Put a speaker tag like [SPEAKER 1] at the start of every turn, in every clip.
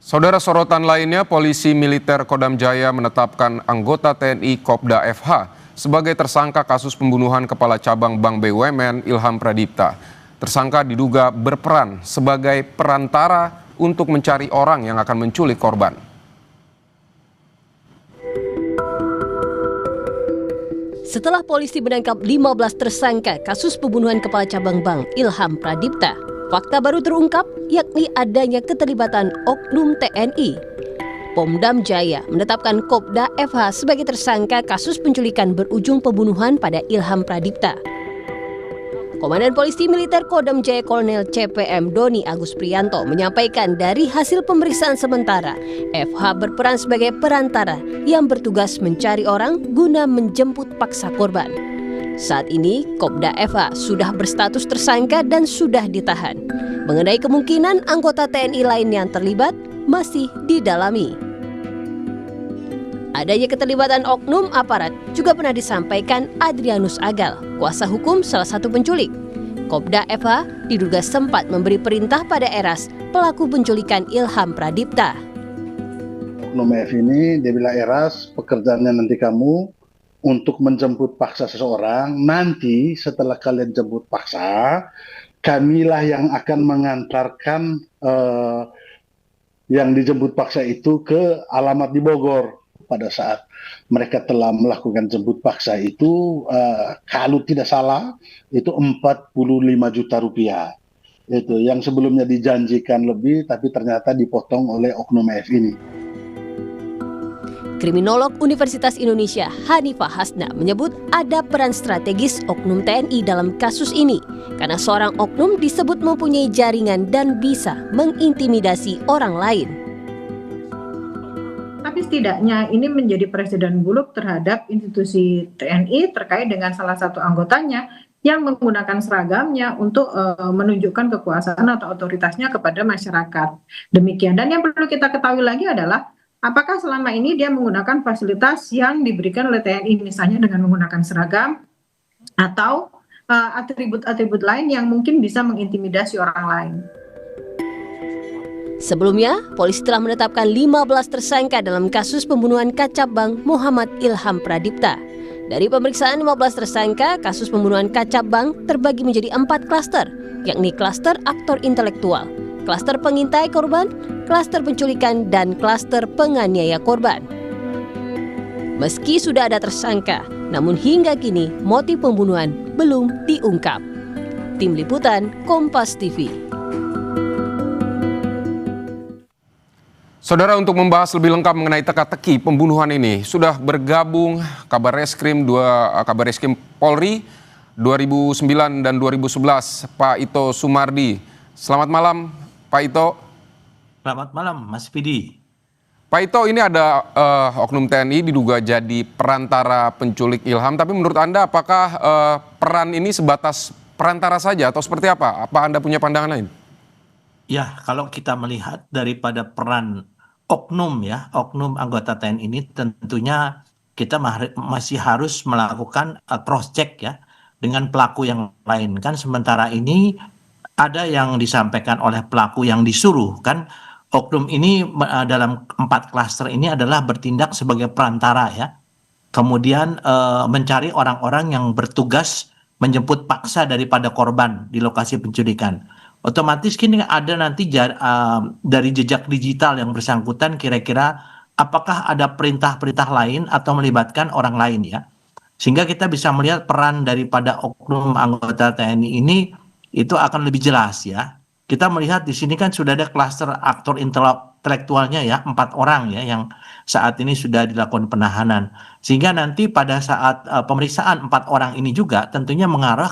[SPEAKER 1] Saudara, sorotan lainnya, polisi militer Kodam Jaya menetapkan anggota TNI Kopda FH sebagai tersangka kasus pembunuhan Kepala Cabang Bank BUMN Ilham Pradipta. Tersangka diduga berperan sebagai perantara untuk mencari orang yang akan menculik korban.
[SPEAKER 2] Setelah polisi menangkap 15 tersangka kasus pembunuhan Kepala Cabang Bank Ilham Pradipta, fakta baru terungkap, yakni adanya keterlibatan oknum TNI. Pomdam Jaya menetapkan Kopda FH sebagai tersangka kasus penculikan berujung pembunuhan pada Ilham Pradipta. Komandan Polisi Militer Kodam Jaya Kolonel CPM Doni Agus Priyanto menyampaikan dari hasil pemeriksaan sementara, FH berperan sebagai perantara yang bertugas mencari orang guna menjemput paksa korban. Saat ini, Kopda FH sudah berstatus tersangka dan sudah ditahan. Mengenai kemungkinan anggota TNI lain yang terlibat masih didalami. Adanya keterlibatan oknum aparat juga pernah disampaikan Adrianus Agal, kuasa hukum salah satu penculik. Kopda FH diduga sempat memberi perintah pada Eras, pelaku penculikan Ilham Pradipta.
[SPEAKER 3] Oknum F ini dia bilang, Eras, pekerjaannya nanti kamu untuk menjemput paksa seseorang. Nanti setelah kalian jemput paksa, kamilah yang akan mengantarkan yang dijemput paksa itu ke alamat di Bogor. Pada saat mereka telah melakukan jemput paksa itu, kalau tidak salah, itu 45 juta rupiah. Itu yang sebelumnya dijanjikan lebih, tapi ternyata dipotong oleh oknum F ini.
[SPEAKER 2] Kriminolog Universitas Indonesia Hanifah Hasna menyebut ada peran strategis oknum TNI dalam kasus ini, karena seorang oknum disebut mempunyai jaringan dan bisa mengintimidasi orang lain.
[SPEAKER 4] Tapi setidaknya ini menjadi presiden buruk terhadap institusi TNI terkait dengan salah satu anggotanya yang menggunakan seragamnya untuk menunjukkan kekuasaan atau otoritasnya kepada masyarakat. Demikian. Dan yang perlu kita ketahui lagi adalah apakah selama ini dia menggunakan fasilitas yang diberikan oleh TNI, misalnya dengan menggunakan seragam atau atribut-atribut lain yang mungkin bisa mengintimidasi orang lain.
[SPEAKER 2] Sebelumnya, polisi telah menetapkan 15 tersangka dalam kasus pembunuhan Kacab Bank Muhammad Ilham Pradipta. Dari pemeriksaan 15 tersangka, kasus pembunuhan Kacab Bank terbagi menjadi 4 klaster, yakni klaster aktor intelektual, klaster pengintai korban, klaster penculikan, dan klaster penganiaya korban. Meski sudah ada tersangka, namun hingga kini motif pembunuhan belum diungkap. Tim Liputan Kompas TV.
[SPEAKER 1] Saudara, untuk membahas lebih lengkap mengenai teka-teki pembunuhan ini, sudah bergabung Kabar Reskrim Polri 2009 dan 2011, Pak Ito Sumardi. Selamat malam, Pak Ito.
[SPEAKER 5] Selamat malam, Mas Pidi.
[SPEAKER 1] Pak Ito, ini ada oknum TNI diduga jadi perantara penculik Ilham, tapi menurut Anda apakah peran ini sebatas perantara saja atau seperti apa? Apa Anda punya pandangan lain?
[SPEAKER 5] Ya, kalau kita melihat daripada peran oknum anggota TNI ini, tentunya kita masih harus melakukan cross check ya dengan pelaku yang lain. Kan sementara ini ada yang disampaikan oleh pelaku yang disuruh, kan oknum ini dalam 4 klaster ini adalah bertindak sebagai perantara ya. Kemudian mencari orang-orang yang bertugas menjemput paksa daripada korban di lokasi penculikan. Otomatis kini ada nanti dari jejak digital yang bersangkutan, kira-kira apakah ada perintah-perintah lain atau melibatkan orang lain ya. Sehingga kita bisa melihat peran daripada oknum anggota TNI ini itu akan lebih jelas ya. Kita melihat di sini kan sudah ada klaster aktor intelektualnya ya, 4 orang ya yang saat ini sudah dilakukan penahanan. Sehingga nanti pada saat pemeriksaan 4 orang ini juga tentunya mengarah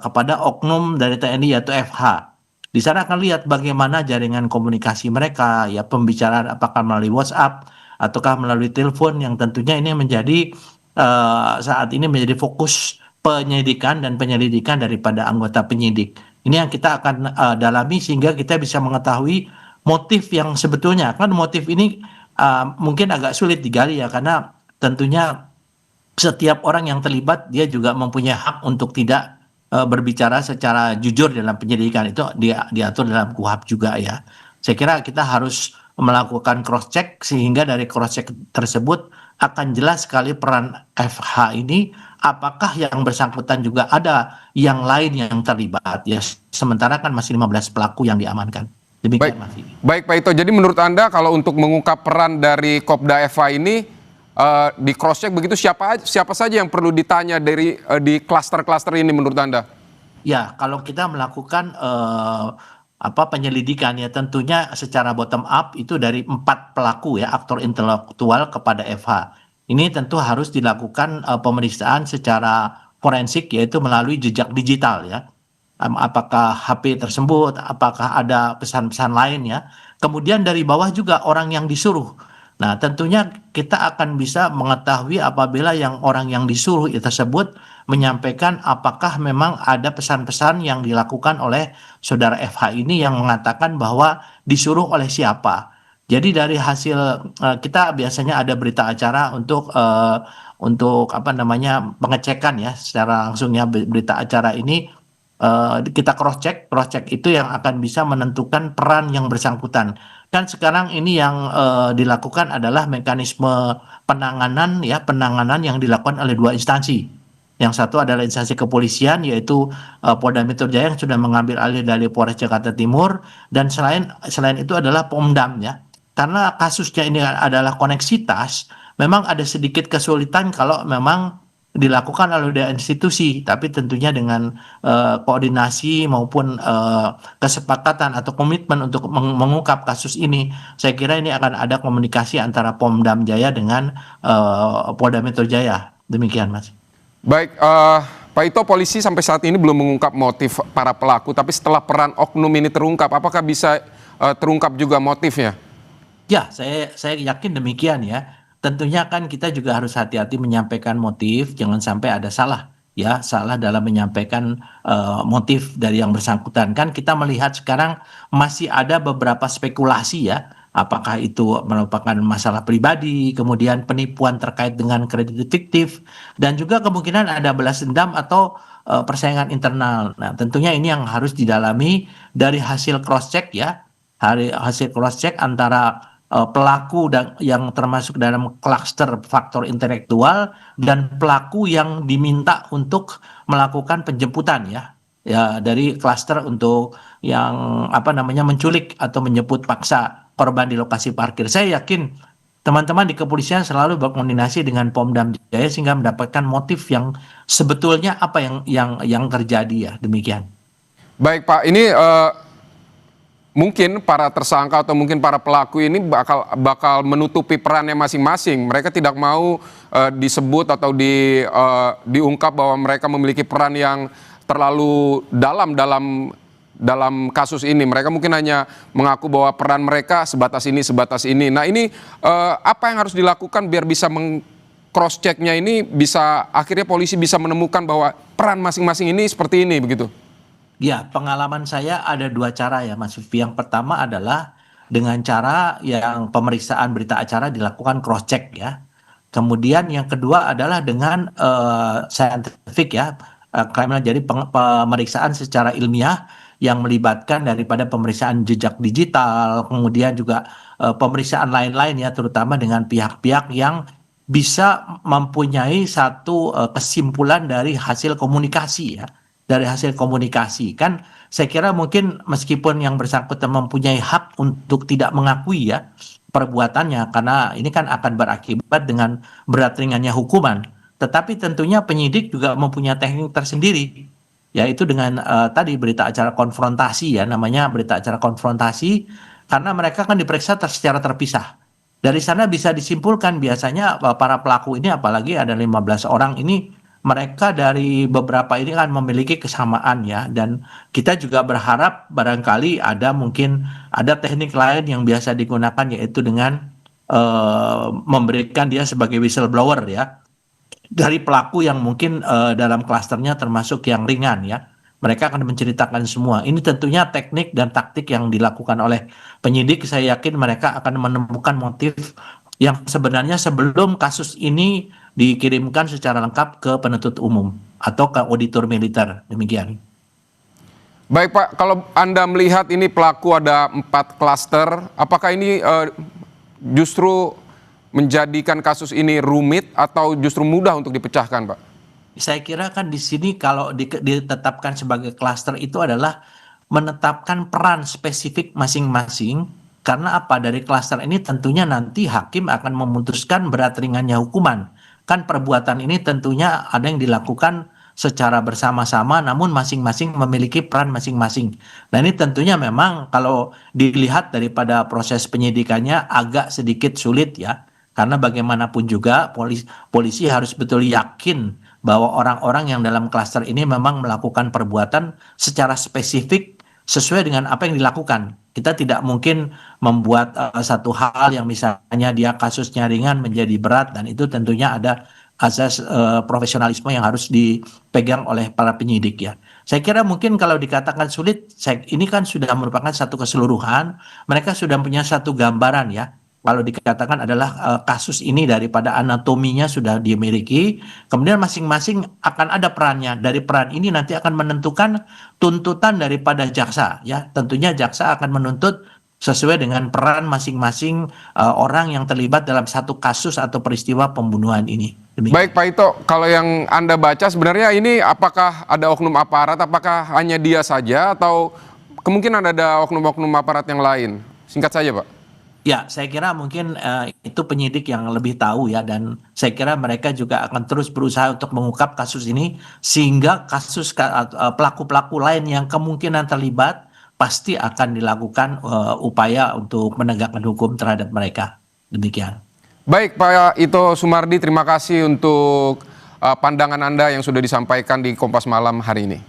[SPEAKER 5] kepada oknum dari TNI yaitu FH. Di sana akan lihat bagaimana jaringan komunikasi mereka, ya pembicaraan apakah melalui WhatsApp ataukah melalui telepon, yang tentunya ini menjadi saat ini menjadi fokus penyelidikan dan penyelidikan daripada anggota penyidik. Ini yang kita akan dalami sehingga kita bisa mengetahui motif yang sebetulnya. Kan motif ini mungkin agak sulit digali ya, karena tentunya setiap orang yang terlibat dia juga mempunyai hak untuk tidak berbicara secara jujur dalam penyelidikan, itu diatur dalam KUHP juga ya. Saya kira kita harus melakukan cross check sehingga dari cross check tersebut akan jelas sekali peran FH ini, apakah yang bersangkutan juga ada yang lain yang terlibat ya, sementara kan masih 15 pelaku yang diamankan. Demikian Mas Vivi.
[SPEAKER 1] Baik Pak Ito, jadi menurut Anda kalau untuk mengungkap peran dari Kopda FH ini di cross check begitu, siapa saja yang perlu ditanya di klaster-klaster ini menurut Anda?
[SPEAKER 5] Ya, kalau kita melakukan penyelidikan ya tentunya secara bottom up itu dari 4 pelaku ya, aktor intelektual kepada FH. Ini tentu harus dilakukan pemeriksaan secara forensik, yaitu melalui jejak digital ya. Apakah HP tersebut, apakah ada pesan-pesan lain ya. Kemudian dari bawah juga orang yang disuruh. Nah, tentunya kita akan bisa mengetahui apabila orang yang disuruh tersebut menyampaikan apakah memang ada pesan-pesan yang dilakukan oleh saudara FH ini yang mengatakan bahwa disuruh oleh siapa. Jadi dari hasil kita biasanya ada berita acara untuk pengecekan ya secara langsung ya, berita acara ini kita cross check itu yang akan bisa menentukan peran yang bersangkutan. Kan sekarang ini yang dilakukan adalah mekanisme penanganan yang dilakukan oleh 2 instansi. Yang satu adalah instansi kepolisian, yaitu Polda Metro Jaya yang sudah mengambil alih dari Polres Jakarta Timur, dan selain itu adalah Pomdam ya. Karena kasusnya ini adalah koneksitas, memang ada sedikit kesulitan kalau memang dilakukan oleh institusi, tapi tentunya dengan koordinasi maupun kesepakatan atau komitmen untuk mengungkap kasus ini, saya kira ini akan ada komunikasi antara Pomdam Jaya dengan Polda Metro Jaya. Demikian, Mas.
[SPEAKER 1] Baik, Pak Ito, polisi sampai saat ini belum mengungkap motif para pelaku, tapi setelah peran oknum ini terungkap, apakah bisa terungkap juga motifnya?
[SPEAKER 5] Ya, saya yakin demikian ya. Tentunya kan kita juga harus hati-hati menyampaikan motif, jangan sampai ada salah dalam menyampaikan motif dari yang bersangkutan. Kan kita melihat sekarang masih ada beberapa spekulasi ya, apakah itu merupakan masalah pribadi, kemudian penipuan terkait dengan kredit fiktif, dan juga kemungkinan ada balas dendam atau persaingan internal. Nah, tentunya ini yang harus didalami dari hasil cross check ya, hasil cross check antara pelaku yang termasuk dalam klaster faktor intelektual dan pelaku yang diminta untuk melakukan penjemputan ya dari klaster untuk yang menculik atau menjemput paksa korban di lokasi parkir. Saya yakin teman-teman di kepolisian selalu berkoordinasi dengan Pomdam Jaya sehingga mendapatkan motif yang sebetulnya apa yang terjadi ya, demikian.
[SPEAKER 1] Baik Pak, ini mungkin para tersangka atau mungkin para pelaku ini bakal menutupi perannya masing-masing. Mereka tidak mau disebut atau diungkap bahwa mereka memiliki peran yang terlalu dalam kasus ini. Mereka mungkin hanya mengaku bahwa peran mereka sebatas ini. Nah, ini apa yang harus dilakukan biar bisa cross checknya ini bisa akhirnya polisi bisa menemukan bahwa peran masing-masing ini seperti ini begitu?
[SPEAKER 5] Ya, pengalaman saya ada 2 cara ya Mas Vivi. Yang pertama adalah dengan cara yang pemeriksaan berita acara dilakukan cross check ya. Kemudian yang kedua adalah dengan scientific ya, jadi pemeriksaan secara ilmiah yang melibatkan daripada pemeriksaan jejak digital, kemudian juga pemeriksaan lain-lain ya, terutama dengan pihak-pihak yang bisa mempunyai satu kesimpulan dari hasil komunikasi ya. Dari hasil komunikasi kan saya kira mungkin meskipun yang bersangkutan mempunyai hak untuk tidak mengakui ya perbuatannya, karena ini kan akan berakibat dengan berat ringannya hukuman, tetapi tentunya penyidik juga mempunyai teknik tersendiri, yaitu dengan tadi berita acara konfrontasi ya, namanya berita acara konfrontasi, karena mereka kan diperiksa secara terpisah. Dari sana bisa disimpulkan biasanya para pelaku ini, apalagi ada 15 orang ini, mereka dari beberapa ini kan memiliki kesamaan ya, dan kita juga berharap barangkali mungkin ada teknik lain yang biasa digunakan, yaitu dengan memberikan dia sebagai whistleblower ya dari pelaku yang mungkin dalam klasternya termasuk yang ringan ya. Mereka akan menceritakan semua. Ini tentunya teknik dan taktik yang dilakukan oleh penyidik. Saya yakin mereka akan menemukan motif yang sebenarnya sebelum kasus ini dikirimkan secara lengkap ke penuntut umum atau ke auditor militer. Demikian.
[SPEAKER 1] Baik Pak, kalau Anda melihat ini pelaku ada 4 klaster, apakah ini justru menjadikan kasus ini rumit atau justru mudah untuk dipecahkan Pak?
[SPEAKER 5] Saya kira kan di sini kalau ditetapkan sebagai klaster itu adalah menetapkan peran spesifik masing-masing, karena apa, dari klaster ini tentunya nanti hakim akan memutuskan berat ringannya hukuman. Kan perbuatan ini tentunya ada yang dilakukan secara bersama-sama namun masing-masing memiliki peran masing-masing. Nah ini tentunya memang kalau dilihat daripada proses penyidikannya agak sedikit sulit ya, karena bagaimanapun juga polisi harus betul yakin bahwa orang-orang yang dalam klaster ini memang melakukan perbuatan secara spesifik sesuai dengan apa yang dilakukan. Kita tidak mungkin membuat satu hal yang misalnya dia kasusnya ringan menjadi berat, dan itu tentunya ada asas profesionalisme yang harus dipegang oleh para penyidik ya. Saya kira mungkin kalau dikatakan sulit, ini kan sudah merupakan satu keseluruhan, mereka sudah punya satu gambaran ya. Kalau dikatakan adalah kasus ini daripada anatominya sudah dimiliki, kemudian masing-masing akan ada perannya. Dari peran ini nanti akan menentukan tuntutan daripada jaksa ya. Tentunya jaksa akan menuntut sesuai dengan peran masing-masing orang yang terlibat dalam satu kasus atau peristiwa pembunuhan ini. Demikian.
[SPEAKER 1] Baik Pak Ito, kalau yang Anda baca sebenarnya ini apakah ada oknum aparat, apakah hanya dia saja atau kemungkinan ada oknum-oknum aparat yang lain? Singkat saja Pak.
[SPEAKER 5] Ya, saya kira mungkin itu penyidik yang lebih tahu ya, dan saya kira mereka juga akan terus berusaha untuk mengungkap kasus ini sehingga kasus pelaku-pelaku lain yang kemungkinan terlibat pasti akan dilakukan upaya untuk menegakkan hukum terhadap mereka. Demikian.
[SPEAKER 1] Baik Pak Ito Sumardi, terima kasih untuk pandangan Anda yang sudah disampaikan di Kompas Malam hari ini.